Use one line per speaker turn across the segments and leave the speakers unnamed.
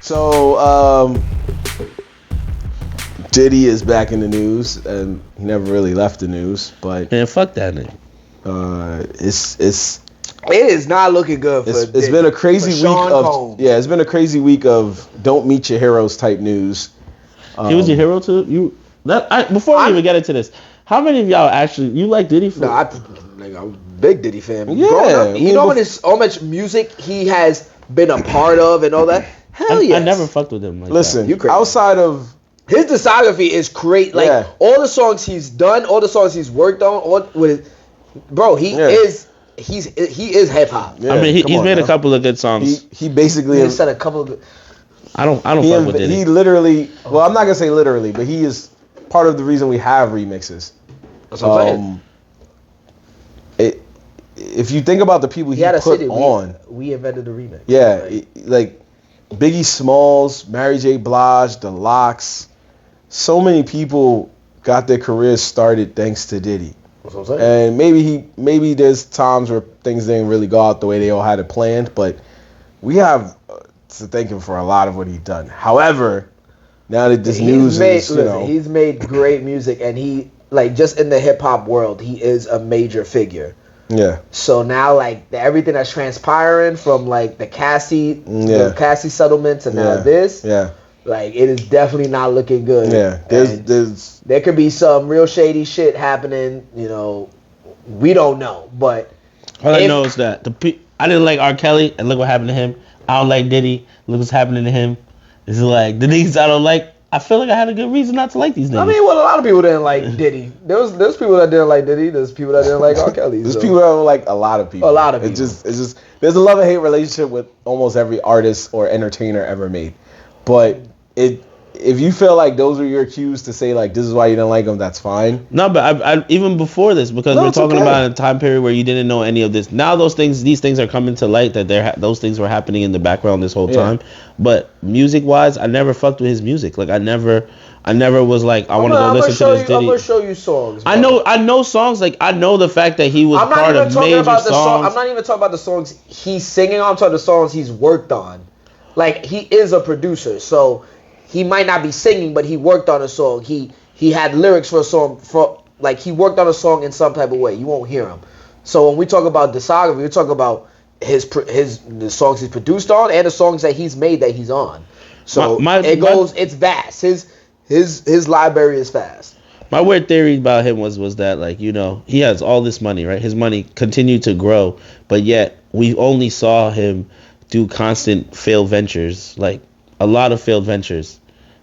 So, Diddy is back in the news, and he never really left the news, but
Man, fuck that nigga.
It is not looking good for
it's
Diddy,
been a crazy week
Sean
of
Combs.
it's been a crazy week of don't meet your heroes type news.
He was your hero too. Before we even get into this, how many of y'all actually you like Diddy?
No, I'm a big Diddy fan.
Yeah,
Growing up, you know how much music he has been a part of and all that. Hell yes.
I never fucked with him. Like
Listen,
You crazy.
outside of
his discography is great. Like all the songs he's done, all the songs he's worked on, he is hip hop.
Yeah,
I mean, he's made a couple of good songs.
He basically
He said a couple of.
I don't fuck with Diddy.
He literally, well, I'm not gonna say literally, but he is part of the reason we have remixes.
That's what I'm saying.
If you think about the people he put on,
we invented the remix.
Yeah, like Biggie Smalls, Mary J. Blige, The Lox, so many people got their careers started thanks to Diddy.
That's what I'm saying.
And maybe there's times where things didn't really go out the way they all had it planned, but we have to thank him for a lot of what he's done. However, now that this news is,
he's made great music, and he just in the hip hop world, he is a major figure.
Yeah.
So now, everything that's transpiring from the Cassie settlements and now this, it is definitely not looking good.
Yeah.
There could be some real shady shit happening. We don't know, but
all I know is that I didn't like R. Kelly, and look what happened to him. I don't like Diddy. Look what's happening to him. It's like the niggas I don't like. I feel like I had a good reason not to like these niggas.
I mean, a lot of people didn't like Diddy. There's people that didn't like Diddy. There's people that didn't like R. Kelly.
There's people that don't like a lot of people.
A lot of people.
It's just there's a love and hate relationship with almost every artist or entertainer ever made. But if you feel like those are your cues to say this is why you didn't like them, that's fine.
No, but I even before this, because we're talking about a time period where you didn't know any of this. Now these things are coming to light that those things were happening in the background this whole time. But music wise, I never fucked with his music. I never was like I want to go listen to this Diddy.
I'm gonna show you songs. Bro.
I know songs. I know the fact that he was part of major songs.
I'm not even talking about the songs he's singing on. I'm talking about the songs he's worked on. He is a producer, so. He might not be singing, but he worked on a song. He had lyrics for a song. He worked on a song in some type of way. You won't hear him. So when we talk about discography, we're talking about the songs he's produced on and the songs that he's made that he's on. So it's vast. His library is vast.
My weird theory about him was that he has all this money, right? His money continued to grow, but yet we only saw him do constant failed ventures, a lot of failed ventures.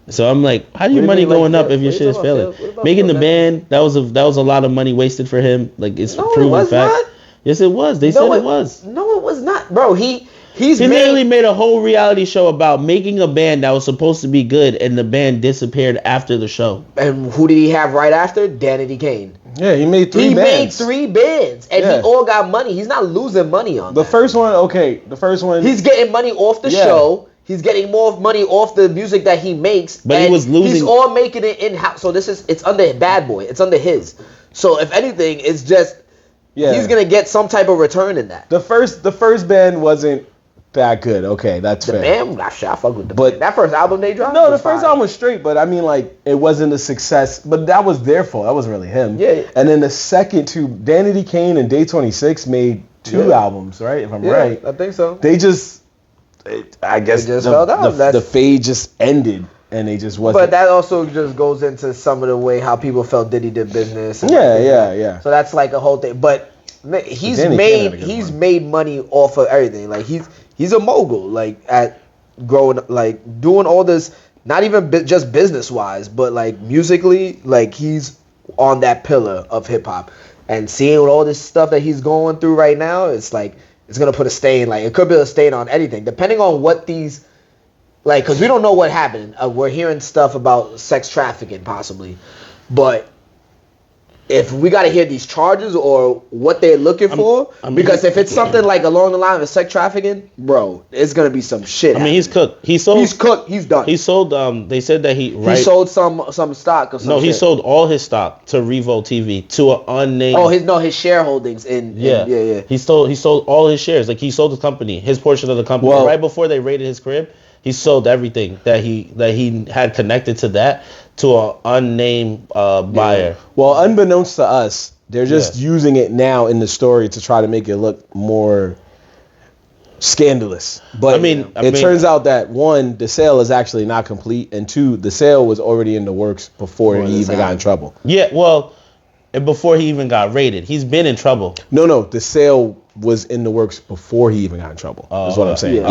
So I'm like, how your money going up if your shit is failing? Making the band, that was a lot of money wasted for him. It's a proven fact. Not. Yes, it was. They said it was.
No, it was not, bro. He
literally made a whole reality show about making a band that was supposed to be good, and the band disappeared after the show.
And who did he have right after? Danity Kane.
Yeah, he made three bands.
He made 3 bands, and he all got money. He's not losing money on
the first one. Okay, the first one.
He's getting money off the show. He's getting more money off the music that he makes.
But he was losing.
He's all making it in-house. So it's under Bad Boy. It's under his. So if anything, it's just he's gonna get some type of return in that.
The first band wasn't that good. Okay, that's fair.
The band, I fuck with but that first album they dropped.
No, the first album was straight, but I mean it wasn't a success. But that was their fault. That wasn't really him.
Yeah.
And then the second two, Danity Kane and Day 26 made 2 albums, right? If I'm right.
I think so.
They just. I guess the fade just ended, and they just wasn't.
But that also just goes into some of the way how people felt Diddy did business.
Yeah.
So that's a whole thing. But he's made money off of everything. He's a mogul. At growing, doing all this, not even just business wise, but musically, he's on that pillar of hip hop. And seeing all this stuff that he's going through right now, it's it's gonna put a stain. It could be a stain on anything, depending on what these, because we don't know what happened. We're hearing stuff about sex trafficking, possibly, but if we gotta hear these charges or what they're looking for, because if it's something along the line of sex trafficking, bro, it's gonna be some shit.
I mean, he's cooked. He's
cooked. He's done.
He sold. They said that he
sold some stock or something.
No, he sold all his stock to Revo TV to an unnamed.
Oh, his shareholdings in. Yeah.
He sold all his shares. He sold the company, his portion of the company, right before they raided his crib. He sold everything that he had connected to that to an unnamed buyer.
Well, unbeknownst to us, they're just using it now in the story to try to make it look more scandalous. But it turns out that one, the sale is actually not complete, and two, the sale was already in the works before he even got in trouble.
Yeah, well, and before he even got raided, he's been in trouble.
No, the sale was in the works before he even got in trouble. That's what I'm saying.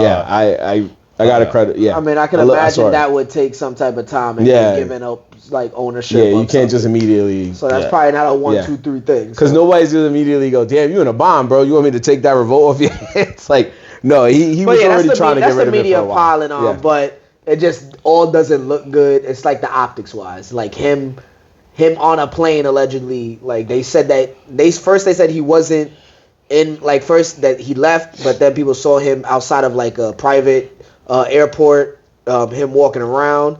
I got to credit. Yeah,
I mean, I can imagine that would take some type of time and giving up like ownership.
Yeah, you can't just immediately.
So that's probably not a 1, 2, 3 thing.
Because nobody's gonna immediately go, "Damn, you in a bomb, bro. You want me to take that revolt off you?" It's like, no, he was already trying to get rid of it for a while.
Piling on, but it just all doesn't look good. It's like the optics wise, like him on a plane allegedly. Like they said that they said he wasn't in. Like first that he left, but then people saw him outside of like a private airport, him walking around.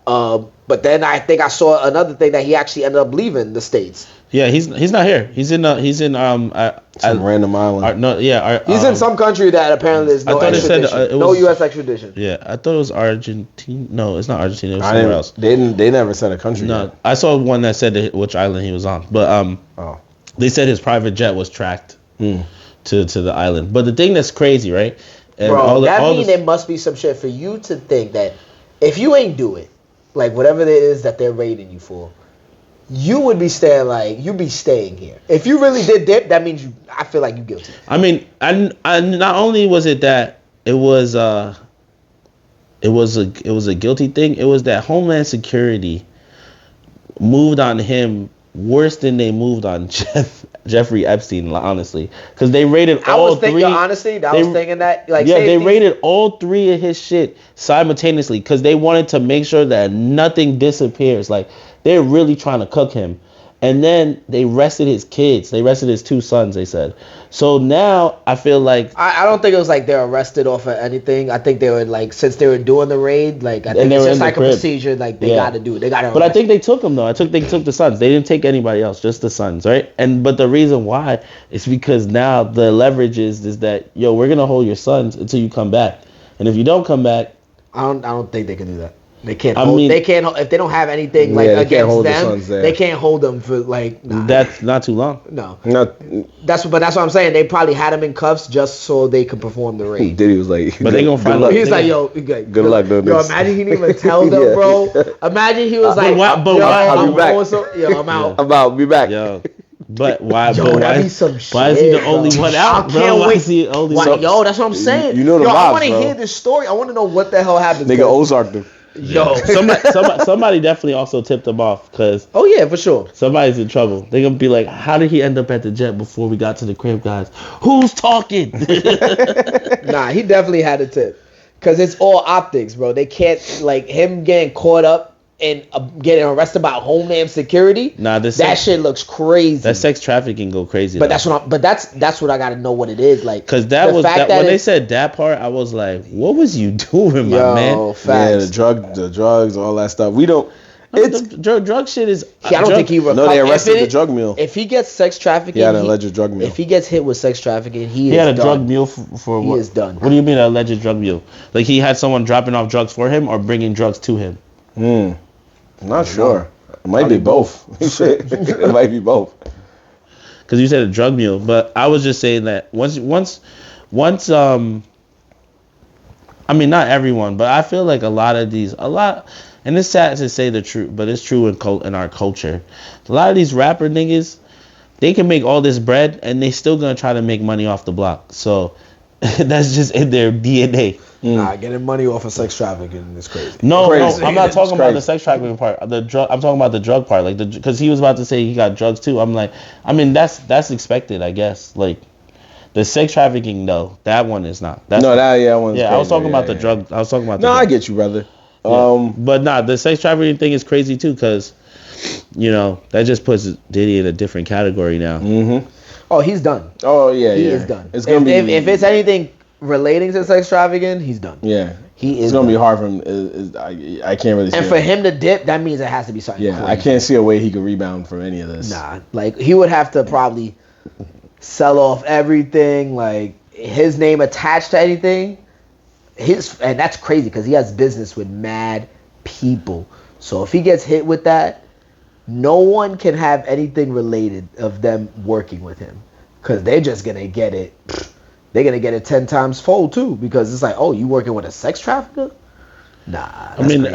But then I think I saw another thing that he actually ended up leaving the States.
Yeah, he's not here. He's in
some random island.
He's
in some country that apparently there's no extradition. No U.S. extradition.
Yeah, I thought it was Argentina. No, it's not Argentina. It was somewhere else.
They never said a country.
No,
yet.
I saw one that said which island he was on, but they said his private jet was tracked to the island. But the thing that's crazy, right? And
bro, there must be some shit for you to think that if you ain't do it, like whatever it is that they're raiding you for, you would be staying here. If you really did dip, that means I feel like you're guilty.
I mean, I not only was it that it was a guilty thing, it was that Homeland Security moved on him worse than they moved on Jeffrey Epstein, honestly, because they raided all three.
I was thinking that. Like,
they raided all three of his shit simultaneously because they wanted to make sure that nothing disappears. Like, they're really trying to cook him. And then they arrested his kids. They arrested his 2 sons, they said. So now I feel like...
I don't think it was like they're arrested off of anything. I think they were like, since they were doing the raid, like, I think it's just like a procedure, like, they got to do it. They got to.
But I think they took him, though. They took the sons. They didn't take anybody else, just the sons, right? But the reason why is because now the leverage is that, yo, we're going to hold your sons until you come back. And if you don't come back...
I don't think they can do that. They can't. They can't. If they don't have anything against them, they can't hold them for like. Nah.
That's not too long.
No. That's what I'm saying. They probably had him in cuffs just so they could perform the raid.
Diddy was like,
but they gonna find.
He's like, yo, good
luck doing this.
Yo, imagine he didn't even tell them, bro. Imagine he was like,
I'll be back.
I'm out.
I'm out. Be back.
Yo. But why?
Yo,
why is he the only one out, bro? Why is he the only one?
Yo, that's what I'm saying.
You know the vibes,
I want to hear this story. I want to know what the hell happened.
Nigga Ozark them.
Yo,
somebody definitely also tipped him off because
for sure
somebody's in trouble. They're gonna be like, how did he end up at the jet before we got to the crib, guys? Who's talking?
Nah, he definitely had a tip because it's all optics, bro. They can't like him getting caught up and getting arrested by Homeland Security.
Nah,
that shit looks crazy.
That sex trafficking go crazy.
But that's what I gotta know what it is like.
Because when they said that part, I was like, what was you doing, my man?
Facts.
Yeah, the drugs, all that stuff. We don't. It's
drug shit is.
I don't think he.
No, they arrested the drug mule.
If he gets sex trafficking,
he had an alleged drug mule.
If he gets hit with sex trafficking, he
had a drug mule for what?
He is done.
What do you mean an alleged drug mule? Like he had someone dropping off drugs for him or bringing drugs to him?
I'm not sure. It might be both. It might be both.
Because you said a drug mule, but I was just saying that once I mean not everyone, but I feel like a lot, and it's sad to say the truth, but it's true in our culture. A lot of these rapper niggas, they can make all this bread and they still gonna try to make money off the block. So that's just in their DNA.
Nah, getting money off of sex trafficking is crazy.
No, I'm not talking about the sex trafficking part. I'm talking about the drug part. Like because he was about to say he got drugs too. I'm like, I mean that's expected, I guess. Like the sex trafficking, no, that one is not.
I was
talking about the drug. I was talking about.
No, I get you, brother.
But the sex trafficking thing is crazy too, because that just puts Diddy in a different category now.
Mm-hmm.
Oh, he's done.
Oh yeah,
he is done. It's gonna if it's anything relating to sex trafficking, he's done.
Yeah,
he is.
It's gonna
done.
be hard for him. I can't really.
And for him to dip, that means it has to be something.
Yeah,
crazy.
I can't see a way he could rebound from any of this.
Nah, like he would have to probably sell off everything. Like his name attached to anything, and that's crazy because he has business with mad people. So if he gets hit with that, no one can have anything related of them working with him because they're just gonna get it. They're gonna get it 10 times fold too because it's like, oh, you working with a sex trafficker? Nah,
I mean,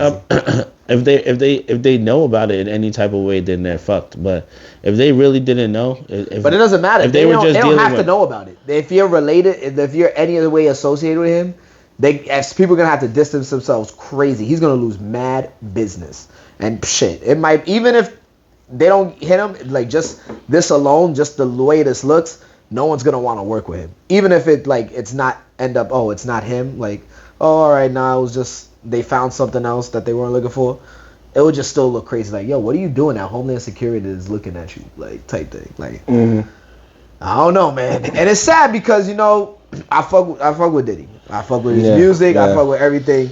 if they know about it in any type of way, then they're fucked. But if they really didn't know,
but it doesn't matter. If they don't have to know about it. If you're related, if you're any other way associated with him, people are gonna have to distance themselves crazy. He's gonna lose mad business and shit. It might, even if they don't hit him, like just this alone, just the way this looks, no one's gonna want to work with him. Even if it's not it's not him. Like, oh, all right, nah, it was just they found something else that they weren't looking for. It would just still look crazy. Like, yo, what are you doing now? Homeland Security is looking at you, like type thing. Like, I don't know, man. And it's sad because I fuck with Diddy. I fuck with his music. I fuck with everything.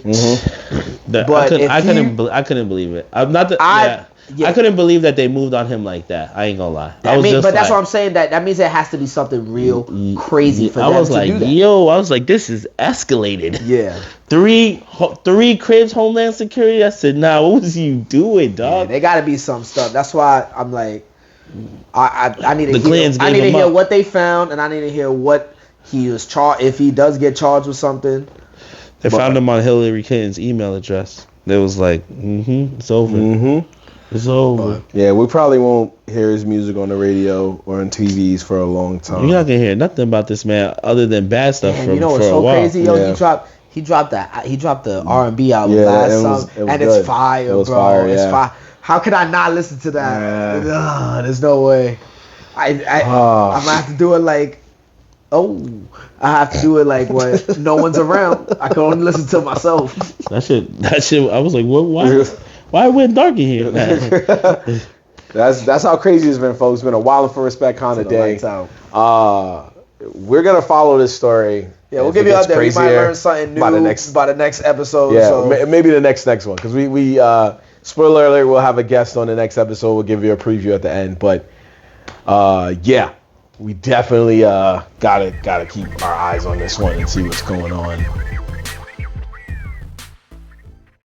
But I couldn't believe it. I couldn't believe that they moved on him like that. I ain't gonna lie.
That's what I'm saying. That means it has to be something real crazy for them to do that.
I was like, this is escalated.
Yeah.
3 cribs, Homeland Security. I said, nah, what was you doing, dog?
Yeah, they gotta be some stuff. That's why I'm like, I need to hear what they found, and I need to hear what he was charged. If he does get charged with something.
They found him on Hillary Clinton's email address. They was like, it's over. It's over.
Yeah, we probably won't hear his music on the radio or on TVs for a long time.
You're not gonna hear nothing about this man other than bad stuff from for
what's
a while.
Crazy, yo? Yeah. He dropped the R&B album last summer, and it's fire, bro. Fire, yeah. It's fire. How could I not listen to that? Yeah. There's no way. I'm gonna have to do it like. I have to do it like when no one's around. I can only listen to myself.
That shit. I was like, what? Why it went dark in here?
That's how crazy it's been, folks. It's been a Wild for Respect kind of day. We're gonna follow this story.
Yeah, we'll give you out there. We might learn something new by the next episode.
Yeah, so. Maybe the next one. Because we spoiler alert, we'll have a guest on the next episode. We'll give you a preview at the end. But we definitely gotta keep our eyes on this one and see what's going on.